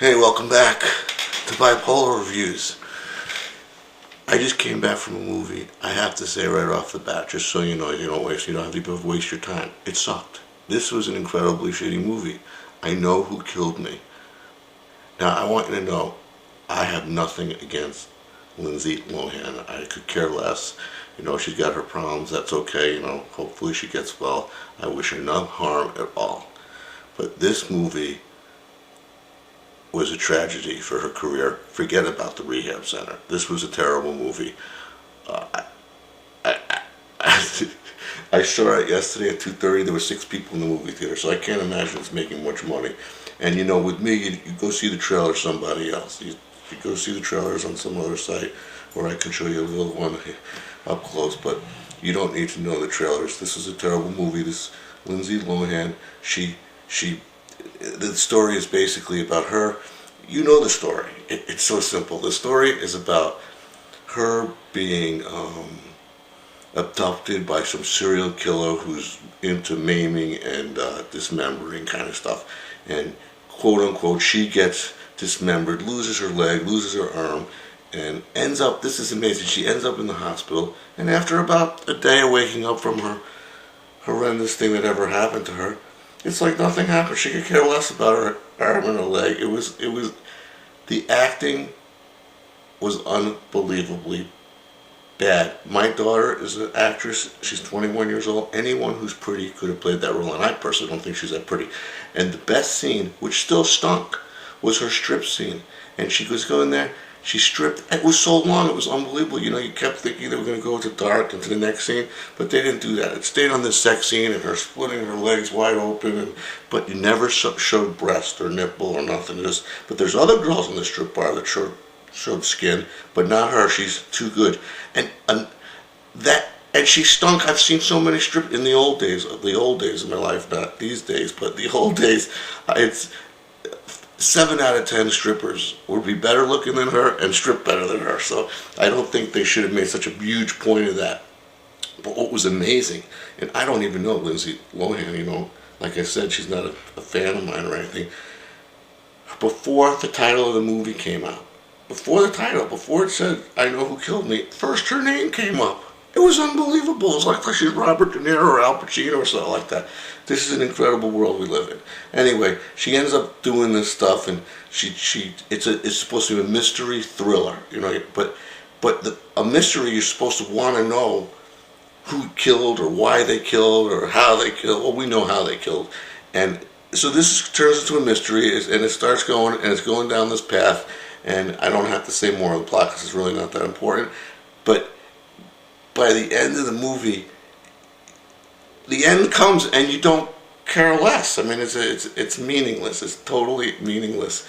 Hey, welcome back to Bipolar Reviews. I just came back from a movie. I have to say right off the bat, just so you know, you don't have to waste your time. It sucked. This was an incredibly shitty movie. I know who killed me. Now, I want you to know, I have nothing against Lindsay Lohan. I could care less. She's got her problems. That's okay. Hopefully she gets well. I wish her no harm at all. But this movie was a tragedy for her career. Forget about the rehab center. This was a terrible movie. I saw it yesterday at 2:30. There were 6 people in the movie theater, so I can't imagine it's making much money. And with me, you go see the trailer somebody else. You go see the trailers on some other site where I can show you a little one up close, but you don't need to know the trailers. This is a terrible movie. This Lindsay Lohan, the story is basically about her. You know the story. It's so simple. The story is about her being abducted by some serial killer who's into maiming and dismembering kind of stuff. And quote unquote, she gets dismembered, loses her leg, loses her arm, and ends up, this is amazing, she ends up in the hospital. And after about a day of waking up from her horrendous thing that ever happened to her, it's like nothing happened. She could care less about her arm and her leg. The acting was unbelievably bad. My daughter is an actress. She's 21 years old. Anyone who's pretty could have played that role, and I personally don't think she's that pretty. And the best scene, which still stunk, was her strip scene. And she was going there, she stripped. It was so long, it was unbelievable. You kept thinking they were going to go to dark into the next scene, but they didn't do that. It stayed on this sex scene and her splitting her legs wide open, but you never showed breast or nipple or nothing. But there's other girls in the strip bar that showed skin, but not her. She's too good. And she stunk. I've seen so many strip in the old days of my life, not these days, but the old days. It's 7 out of 10 strippers would be better looking than her and strip better than her. So I don't think they should have made such a huge point of that. But what was amazing, and I don't even know Lindsay Lohan, like I said, she's not a fan of mine or anything. Before the title of the movie came out, before it said, I Know Who Killed Me, first her name came up. It was unbelievable. It was like she's Robert De Niro or Al Pacino or something like that. This is an incredible world we live in. Anyway, she ends up doing this stuff, and it's supposed to be a mystery thriller, but a mystery you're supposed to want to know who killed or why they killed or how they killed. Well, we know how they killed, and so this turns into a mystery, and it starts going, and it's going down this path. And I don't have to say more of the plot because it's really not that important, but by the end of the movie, the end comes and you don't care less. I mean, it's meaningless. It's totally meaningless.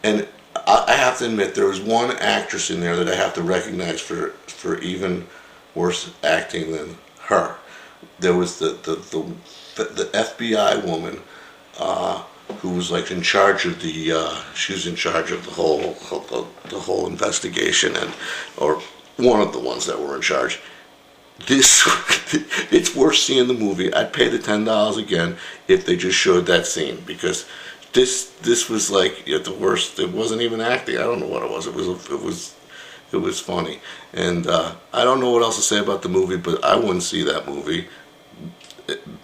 And I have to admit, there was one actress in there that I have to recognize for even worse acting than her. There was the FBI woman who was like in charge of she was in charge of the whole investigation, or one of the ones that were in charge. It's worth seeing the movie. I'd pay the $10 again if they just showed that scene, because this was like at the worst. It wasn't even acting. I don't know what it was. It was funny, and I don't know what else to say about the movie. But I wouldn't see that movie.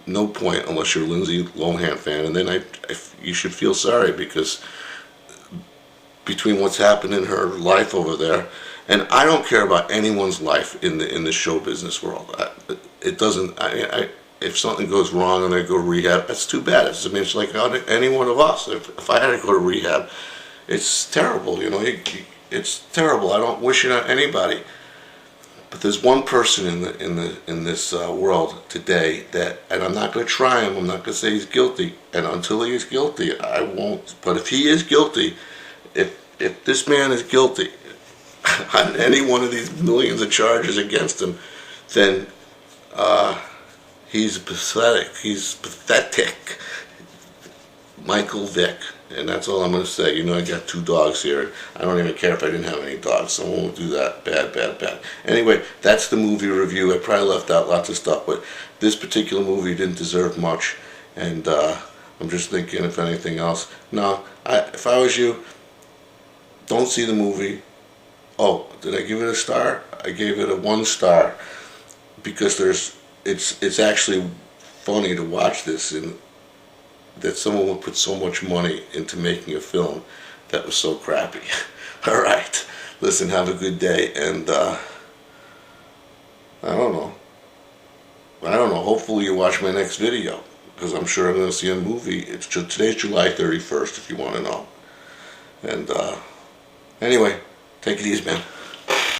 No point unless you're a Lindsay Lohan fan, and then you should feel sorry, because between what's happened in her life over there. And I don't care about anyone's life in the show business world. It doesn't. If something goes wrong and they go to rehab, that's too bad. It's like any one of us. If I had to go to rehab, it's terrible. It's terrible. I don't wish it on anybody. But there's one person in this world today and I'm not going to try him. I'm not going to say he's guilty. And until he is guilty, I won't. But if he is guilty, if this man is guilty on any one of these millions of charges against him, then he's pathetic. He's pathetic. Michael Vick. And that's all I'm going to say. I got 2 dogs here. I don't even care if I didn't have any dogs. Someone will do that. Bad. Anyway, that's the movie review. I probably left out lots of stuff, but this particular movie didn't deserve much. And I'm just thinking if anything else. No, if I was you, don't see the movie. Oh, did I give it a star? I gave it a 1 star because it's actually funny to watch this, and that someone would put so much money into making a film that was so crappy. All right, listen, have a good day, and I don't know. Hopefully you watch my next video, because I'm sure I'm going to see a movie. Today's July 31st, if you want to know. And anyway, take it easy, man.